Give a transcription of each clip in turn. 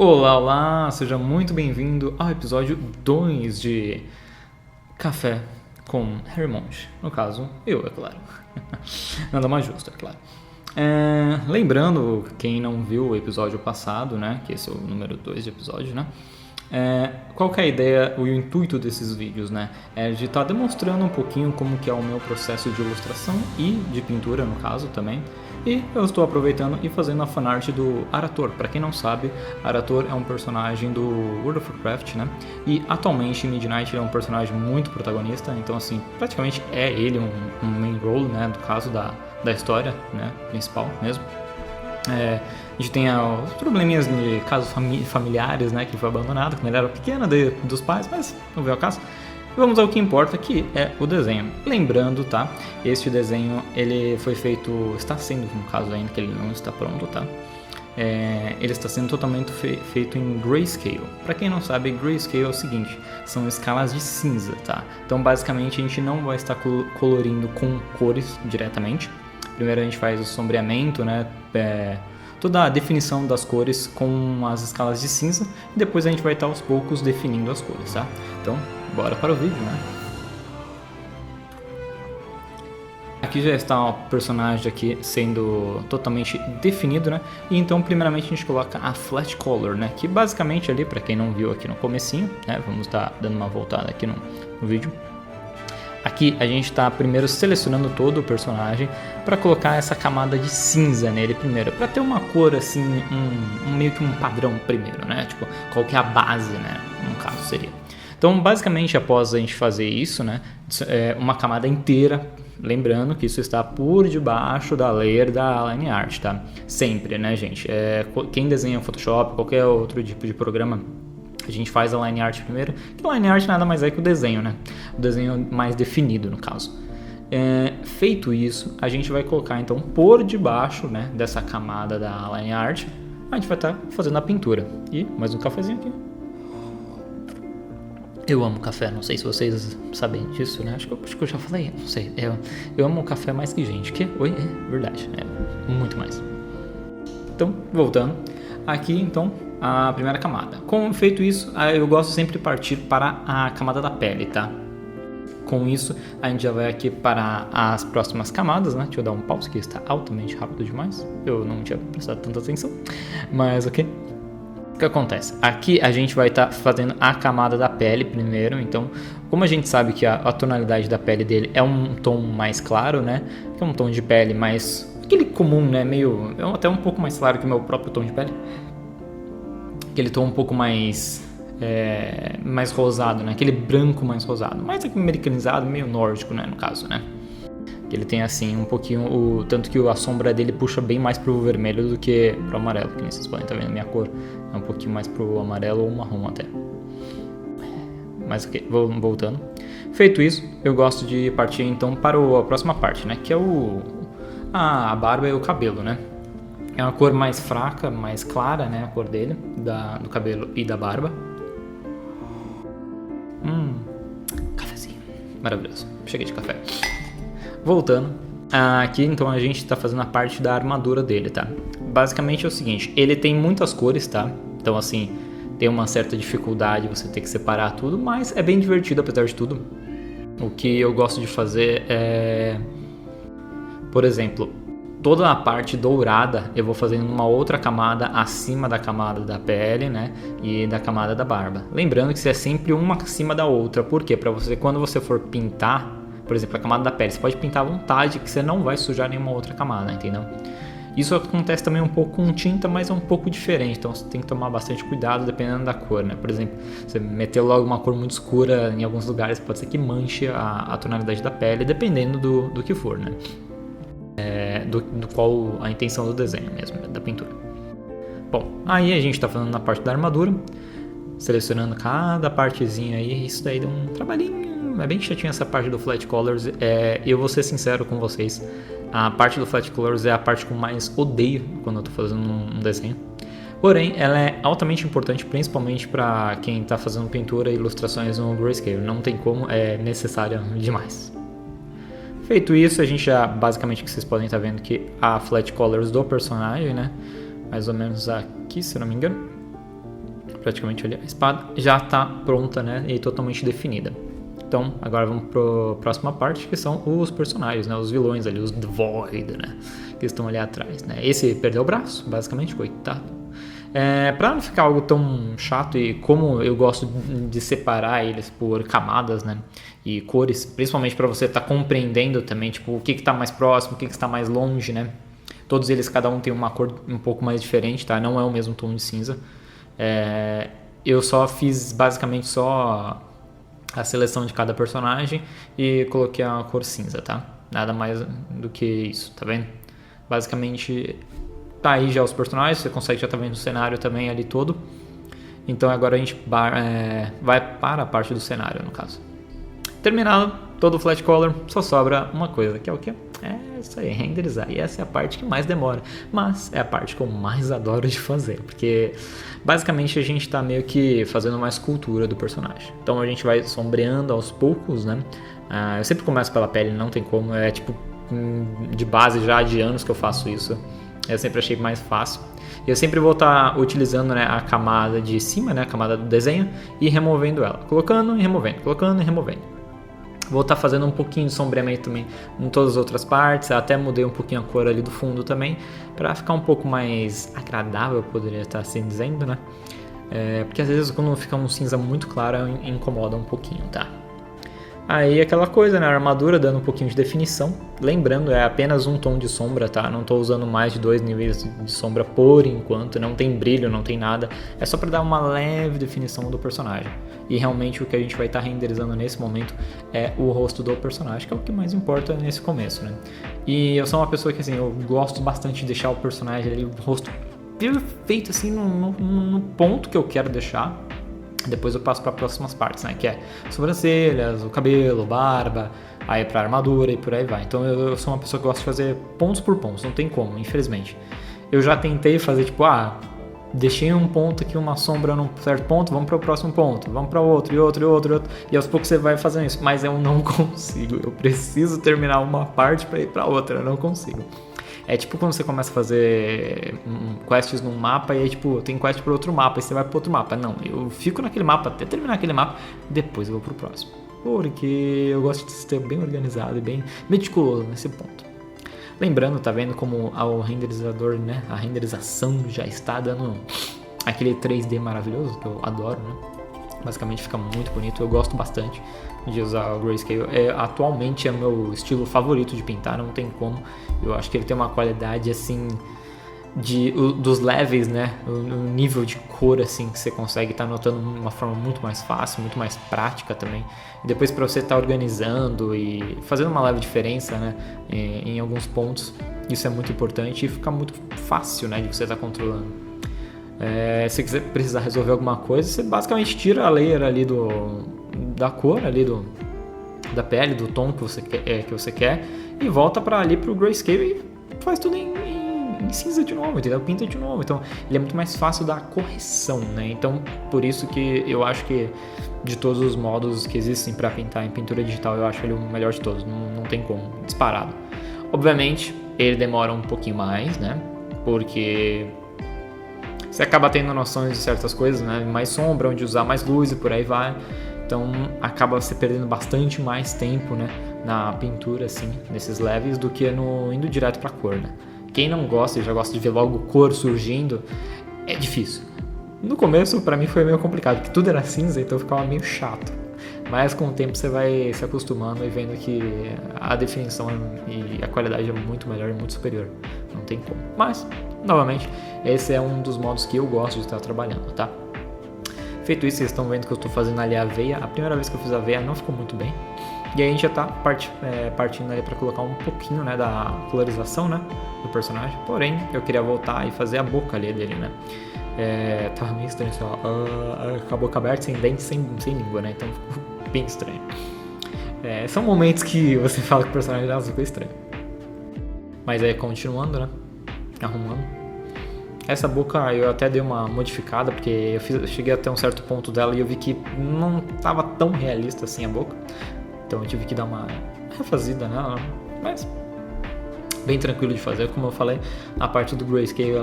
Olá, olá! Seja muito bem-vindo ao episódio 2 de Café com Harry Monte. No caso, eu, é claro. Nada mais justo, é claro. Lembrando, quem não viu o episódio passado, né? Que esse é o número 2 de episódio, né? Qual que é a ideia, o intuito desses vídeos, né? É de estar demonstrando um pouquinho como que é o meu processo de ilustração e de pintura, no caso, também. E eu estou aproveitando e fazendo a fanart do Arator. Para quem não sabe, Arator é um personagem do World of Warcraft, né? E atualmente Midnight é um personagem muito protagonista, então assim, praticamente é ele um main role, né? Do caso da história, né? Principal mesmo. A gente tem os probleminhas de casos familiares, né? Que foi abandonado quando ele era pequeno dos pais, mas não veio ao caso. Vamos ao que importa, que é o desenho. Lembrando, tá? Este desenho, ele foi feito, está sendo, no caso ainda, que ele não está pronto, tá? Ele está sendo totalmente feito em grayscale. Para quem não sabe, grayscale é o seguinte, são escalas de cinza, tá? Então, basicamente, a gente não vai estar colorindo com cores diretamente. Primeiro a gente faz o sombreamento, né? Toda a definição das cores com as escalas de cinza. E depois a gente vai estar aos poucos definindo as cores, tá? Então, bora para o vídeo, né? Aqui já está o personagem aqui sendo totalmente definido, né? E então, primeiramente, a gente coloca a Flat Color, né? Que basicamente ali, para quem não viu aqui no comecinho, né? Vamos estar dando uma voltada aqui no vídeo. Aqui a gente está primeiro selecionando todo o personagem para colocar essa camada de cinza nele primeiro, para ter uma cor assim, meio que um padrão primeiro, né? Tipo, qual que é a base, né? No caso seria. Então, basicamente, após a gente fazer isso, né? Uma camada inteira, lembrando que isso está por debaixo da layer da Line Art, tá? Sempre, né, gente? Quem desenha Photoshop, qualquer outro tipo de programa, a gente faz a line art primeiro, que a line art nada mais é que o desenho, né? O desenho mais definido, no caso. Feito isso, a gente vai colocar, então, por debaixo, né, dessa camada da line art, a gente vai estar fazendo a pintura. E mais um cafezinho aqui. Eu amo café, não sei se vocês sabem disso, né? Acho que eu já falei, não sei. Eu amo café mais que gente. Oi? É verdade, muito mais. Então, voltando. Aqui, então, a primeira camada. Com feito isso, eu gosto sempre de partir para a camada da pele, tá? Com isso, a gente já vai aqui para as próximas camadas, né? Deixa eu dar um pause, que está altamente rápido demais. Eu não tinha prestado tanta atenção, mas ok. O que acontece? Aqui a gente vai estar fazendo a camada da pele primeiro, então, como a gente sabe que a tonalidade da pele dele é um tom mais claro, né? É um tom de pele mais... aquele comum, né? Até um pouco mais claro que o meu próprio tom de pele. Aquele tom um pouco mais rosado, né? Aquele branco mais rosado, mais americanizado, meio nórdico, né? No caso, né? Que ele tem assim um pouquinho, tanto que a sombra dele puxa bem mais pro vermelho do que pro amarelo, que nem vocês podem estar vendo a minha cor, é um pouquinho mais pro amarelo ou marrom até. Mas ok, voltando. Feito isso, eu gosto de partir então para a próxima parte, né? Que é a barba e o cabelo, né? É uma cor mais fraca, mais clara, né? A cor dele, do cabelo e da barba. Cafezinho. Maravilhoso. Cheguei de café. Voltando. Aqui, então, a gente está fazendo a parte da armadura dele, tá? Basicamente é o seguinte. Ele tem muitas cores, tá? Então, assim, tem uma certa dificuldade você ter que separar tudo, mas é bem divertido, apesar de tudo. O que eu gosto de fazer é... por exemplo... toda a parte dourada eu vou fazendo uma outra camada acima da camada da pele, né? E da camada da barba. Lembrando que isso é sempre uma acima da outra. Por quê? Para você, quando você for pintar, por exemplo, a camada da pele, você pode pintar à vontade que você não vai sujar nenhuma outra camada, entendeu? Isso acontece também um pouco com tinta, mas é um pouco diferente. Então você tem que tomar bastante cuidado dependendo da cor, né? Por exemplo, você meter logo uma cor muito escura em alguns lugares, pode ser que manche a tonalidade da pele, dependendo do que for, né? Do qual a intenção do desenho mesmo, da pintura. Bom, aí a gente está falando na parte da armadura, selecionando cada partezinha aí. Isso daí dá um trabalhinho, é bem chatinho essa parte do Flat Colors. Eu vou ser sincero com vocês, a parte do Flat Colors é a parte que eu mais odeio quando eu estou fazendo um desenho. Porém, ela é altamente importante, principalmente para quem está fazendo pintura e ilustrações no grayscale. Não tem como, é necessária demais. Feito isso, a gente já, basicamente, que vocês podem estar vendo que a Flat Colors do personagem, né? Mais ou menos aqui, se eu não me engano. praticamente ali a espada já está pronta, né, e totalmente definida. Então, agora vamos para a próxima parte, que são os personagens, né, os vilões ali, os Void, né, que estão ali atrás, né. Esse perdeu o braço, basicamente, coitado. Para não ficar algo tão chato, e como eu gosto de separar eles por camadas, né, e cores, principalmente para você estar compreendendo também, tipo, o que está mais próximo, o que está mais longe, né. Todos eles, cada um tem uma cor um pouco mais diferente, tá? Não é o mesmo tom de cinza. Eu só fiz basicamente só a seleção de cada personagem e coloquei a cor cinza, tá? Nada mais do que isso, tá vendo? Basicamente, tá aí já os personagens, você consegue já tá vendo o cenário também ali todo. Então agora a gente vai para a parte do cenário, no caso. Terminado todo o flat color, só sobra uma coisa, que é o quê? É isso aí, renderizar. E essa é a parte que mais demora, mas é a parte que eu mais adoro de fazer, porque basicamente a gente está meio que fazendo uma escultura do personagem. Então a gente vai sombreando aos poucos, né? Eu sempre começo pela pele, não tem como, é tipo de base já de anos que eu faço isso. Eu sempre achei mais fácil. Eu sempre vou estar utilizando, né, a camada de cima, né, a camada do desenho, e removendo ela, colocando e removendo, colocando e removendo. Vou estar fazendo um pouquinho de sombreamento também em todas as outras partes, até mudei um pouquinho a cor ali do fundo também, para ficar um pouco mais agradável, poderia estar assim dizendo, né? Porque às vezes quando fica um cinza muito claro, incomoda um pouquinho, tá? Aí aquela coisa, né? A armadura dando um pouquinho de definição. Lembrando, é apenas um tom de sombra, tá? Não estou usando mais de 2 níveis de sombra por enquanto. Não tem brilho, não tem nada. É só para dar uma leve definição do personagem. E realmente o que a gente vai estar renderizando nesse momento é o rosto do personagem, que é o que mais importa nesse começo, né? E eu sou uma pessoa que, assim, eu gosto bastante de deixar o personagem ali, o rosto perfeito, assim, no ponto que eu quero deixar. Depois eu passo para as próximas partes, né? Que é sobrancelhas, o cabelo, barba, aí para armadura e por aí vai. Então eu sou uma pessoa que gosta de fazer pontos por pontos, não tem como, infelizmente. Eu já tentei fazer tipo, deixei um ponto aqui, uma sombra num certo ponto, vamos para o próximo ponto, vamos para outro, e outro, e outro, e outro. E aos poucos você vai fazendo isso, mas eu não consigo. Eu preciso terminar uma parte para ir para outra, eu não consigo. É tipo quando você começa a fazer quests num mapa e aí tipo, tem quest para outro mapa e você vai para outro mapa. Não, eu fico naquele mapa até terminar aquele mapa, depois eu vou pro próximo. Porque eu gosto de ser bem organizado e bem meticuloso nesse ponto. Lembrando, tá vendo como o renderizador, né, a renderização já está dando aquele 3D maravilhoso que eu adoro, né? Basicamente fica muito bonito, eu gosto bastante de usar o Grayscale. Atualmente é meu estilo favorito de pintar, não tem como. Eu acho que ele tem uma qualidade assim dos levels, né? O nível de cor assim que você consegue estar notando de uma forma muito mais fácil, muito mais prática também. E depois para você estar organizando e fazendo uma leve diferença, né, em alguns pontos, isso é muito importante e fica muito fácil, né, de você estar controlando. Se você precisar resolver alguma coisa, você basicamente tira a layer ali da cor, ali da pele, do tom que você quer e volta para ali pro Grayscale e faz tudo em cinza de novo, entendeu? Pinta de novo. Então ele é muito mais fácil da correção, né? Então por isso que eu acho que de todos os modos que existem para pintar em pintura digital, eu acho ele o melhor de todos, não tem como, disparado. Obviamente ele demora um pouquinho mais, né? Porque você acaba tendo noções de certas coisas, né? Mais sombra, onde usar mais luz e por aí vai. Então acaba você perdendo bastante mais tempo, né, na pintura, assim, nesses levels, do que indo direto pra cor, né? Quem não gosta e já gosta de ver logo cor surgindo, é difícil. No começo, pra mim, foi meio complicado, porque tudo era cinza, então ficava meio chato. Mas com o tempo você vai se acostumando e vendo que a definição e a qualidade é muito melhor e muito superior. Não tem como. Mas, novamente, esse é um dos modos que eu gosto de estar trabalhando, tá? Feito isso, vocês estão vendo que eu estou fazendo ali a veia. A primeira vez que eu fiz a veia não ficou muito bem. E aí a gente já está partindo ali para colocar um pouquinho, né, da colorização, né, do personagem. Porém, eu queria voltar e fazer a boca ali dele, né. Tava meio estranho, assim, com a boca aberta, sem dente, sem língua, né. Então ficou bem estranho. São momentos que você fala que o personagem já ficou estranho. Mas aí, continuando, né, arrumando. Essa boca eu até dei uma modificada, porque eu cheguei até um certo ponto dela e eu vi que não estava tão realista assim a boca. Então eu tive que dar uma refazida nela, mas bem tranquilo de fazer. Como eu falei, a parte do Grayscale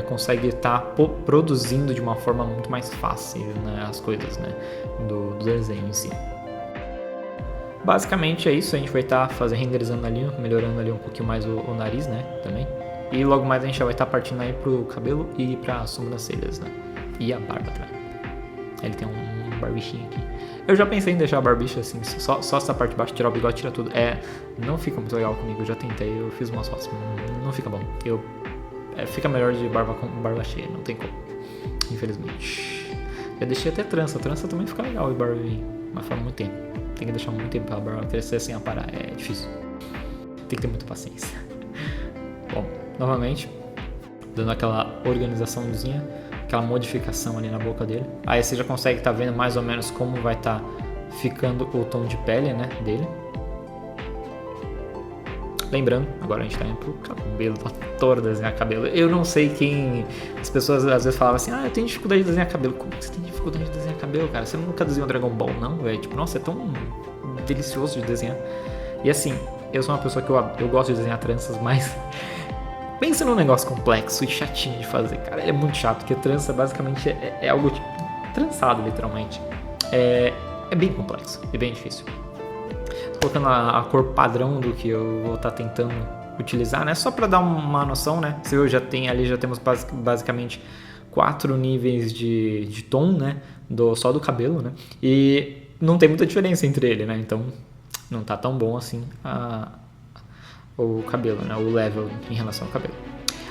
consegue estar produzindo de uma forma muito mais fácil, né, as coisas, né, do desenho em si. Basicamente é isso, a gente vai estar renderizando ali, melhorando ali um pouquinho mais o nariz, né, também. E logo mais a gente já vai estar partindo aí pro cabelo e para sobrancelhas, né, e a barba também. Ele tem um barbichinho aqui. Eu já pensei em deixar a barbicha assim, só essa parte de baixo, tirar o bigode, tirar tudo. Não fica muito legal comigo, eu já tentei, eu fiz umas fotos, não fica bom. Fica melhor de barba com barba cheia, não tem como, infelizmente. Eu deixei até trança também fica legal de barba, mas faz muito tempo. Tem que deixar muito tempo pra barba crescer sem aparar, é difícil. Tem que ter muita paciência. Bom, novamente, dando aquela organizaçãozinha, aquela modificação ali na boca dele. Aí você já consegue estar vendo mais ou menos como vai estar ficando o tom de pele, né, dele. Lembrando, agora a gente tá indo pro cabelo, tô adoro desenhar cabelo. Eu não sei quem... As pessoas às vezes falavam assim, eu tenho dificuldade de desenhar cabelo. Como que você tem dificuldade de desenhar cabelo, cara? Você nunca desenhou Dragon Ball, não, velho? Tipo, nossa, é tão delicioso de desenhar. E assim, eu sou uma pessoa que eu gosto de desenhar tranças, mas... Pensa num negócio complexo e chatinho de fazer, cara. É muito chato, porque trança basicamente é algo tipo, trançado, literalmente. É bem complexo e bem difícil. Colocando a cor padrão do que eu vou estar tentando utilizar, né? Só para dar uma noção, né? Se eu já temos basicamente 4 níveis de tom, né? Só do cabelo, né? E não tem muita diferença entre ele, né? Então não tá tão bom assim o cabelo, né? O level em relação ao cabelo.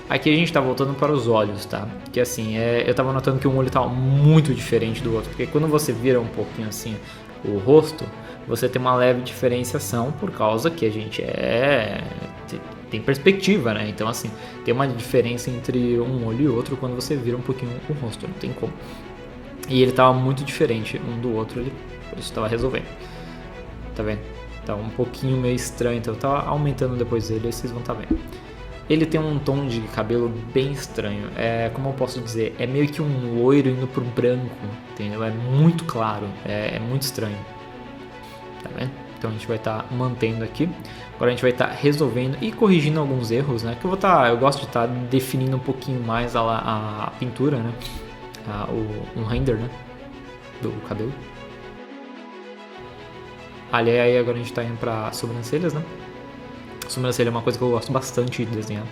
Aqui a gente tá voltando para os olhos, tá? Que assim, eu tava notando que um olho tá muito diferente do outro, porque quando você vira um pouquinho assim o rosto, você tem uma leve diferenciação por causa que a gente tem perspectiva, né? Então assim, tem uma diferença entre um olho e outro quando você vira um pouquinho o rosto, não tem como. E ele tava muito diferente um do outro, por isso tava resolvendo. Tá vendo? Tá um pouquinho meio estranho, então eu tava aumentando depois ele, aí vocês vão estar vendo. Ele tem um tom de cabelo bem estranho, como eu posso dizer, é meio que um loiro indo pro branco, entendeu? É muito claro, é muito estranho, tá vendo? Então a gente vai estar mantendo aqui, agora a gente vai estar resolvendo e corrigindo alguns erros, né? Que eu gosto de estar definindo um pouquinho mais a pintura, né? Um render, né? Do cabelo. Aí agora a gente está indo para sobrancelhas, né? Sobrancelha é uma coisa que eu gosto bastante de desenhar.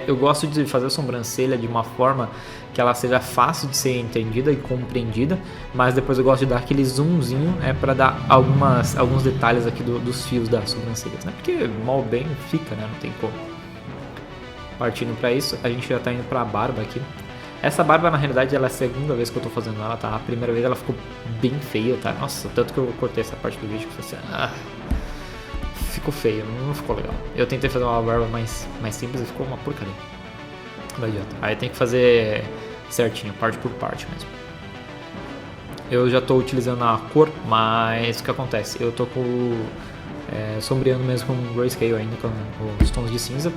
Eu gosto de fazer a sobrancelha de uma forma que ela seja fácil de ser entendida e compreendida, mas depois eu gosto de dar aquele zoomzinho para dar alguns detalhes aqui dos fios das sobrancelhas, né? Porque mal bem fica, né? Não tem como. Partindo para isso, a gente já está indo para a barba aqui. Essa barba, na realidade, ela é a segunda vez que eu tô fazendo ela, tá? A primeira vez ela ficou bem feia, tá? Nossa, tanto que eu cortei essa parte do vídeo que eu falei assim, ficou feio, não ficou legal. Eu tentei fazer uma barba mais simples e ficou uma porcaria. Não adianta. Aí tem que fazer certinho, parte por parte mesmo. Eu já tô utilizando a cor, mas o que acontece? Eu tô sombreando mesmo com grayscale ainda, com os tons de cinza.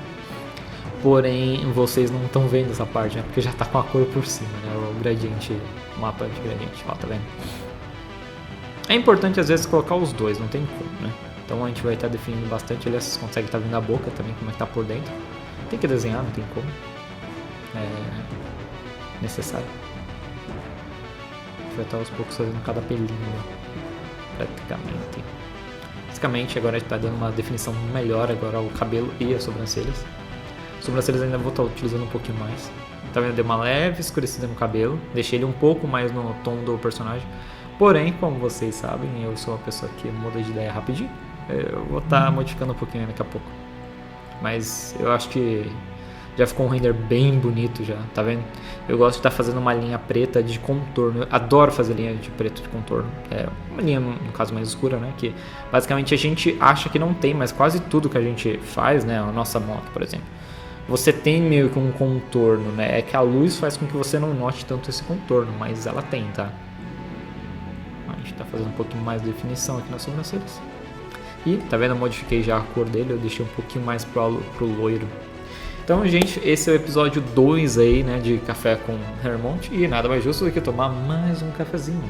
Porém, vocês não estão vendo essa parte, né? Porque já tá com a cor por cima, né? O gradiente, o mapa de gradiente, ó, tá vendo? É importante às vezes colocar os dois, não tem como, né? Então a gente vai estar definindo bastante ali, vocês conseguem estar vendo a boca também, como é que tá por dentro. Tem que desenhar, não tem como. É necessário. A gente vai estar aos poucos fazendo cada pelinho, né? Praticamente. Basicamente, agora a gente tá dando uma definição melhor agora ao cabelo e as sobrancelhas. Sobrancelhas ainda vou estar utilizando um pouquinho mais. Tá vendo? Deu uma leve escurecida no cabelo. Deixei ele um pouco mais no tom do personagem. Porém, como vocês sabem, eu sou uma pessoa que muda de ideia rapidinho. Eu vou estar modificando um pouquinho daqui a pouco. Mas eu acho que já ficou um render bem bonito já, tá vendo? Eu gosto de estar fazendo uma linha preta de contorno. Eu adoro fazer linha de preto de contorno. É uma linha, no caso, mais escura, né? Que basicamente a gente acha que não tem, mas quase tudo que a gente faz, né? A nossa moto, por exemplo. Você tem meio que um contorno, né? É que a luz faz com que você não note tanto esse contorno, mas ela tem, tá? A gente tá fazendo um pouquinho mais de definição aqui nas sobrancelhas. E, tá vendo? Eu modifiquei já a cor dele, eu deixei um pouquinho mais pro loiro. Então, gente, esse é o episódio 2 aí, né? De Café com Hermont. E nada mais justo do que tomar mais um cafezinho.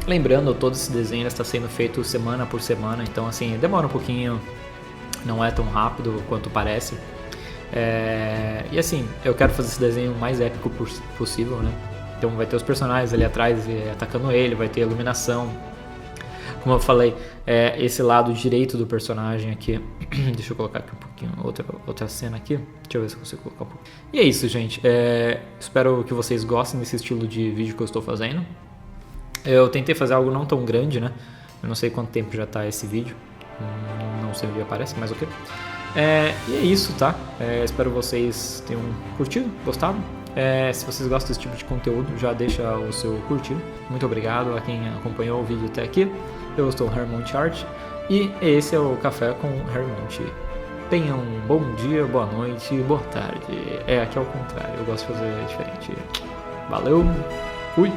Lembrando, todo esse desenho está sendo feito semana por semana, então assim, demora um pouquinho não é tão rápido quanto parece. E assim, eu quero fazer esse desenho o mais épico possível, né? Então vai ter os personagens ali atrás atacando ele, vai ter iluminação. Como eu falei, esse lado direito do personagem aqui. Deixa eu colocar aqui um pouquinho, outra cena aqui. Deixa eu ver se eu consigo colocar um pouco. E é isso, gente. Espero que vocês gostem desse estilo de vídeo que eu estou fazendo. Eu tentei fazer algo não tão grande, né? Eu não sei quanto tempo já tá esse vídeo. Não sei onde aparece, mas ok. E é isso, tá? Espero vocês tenham curtido, gostado. Se vocês gostam desse tipo de conteúdo, já deixa o seu curtir. Muito obrigado a quem acompanhou o vídeo até aqui. Eu sou o Hermont Art e esse é o Café com Hermont. Tenham um bom dia, boa noite, boa tarde. Aqui é o contrário, eu gosto de fazer diferente. Valeu, fui!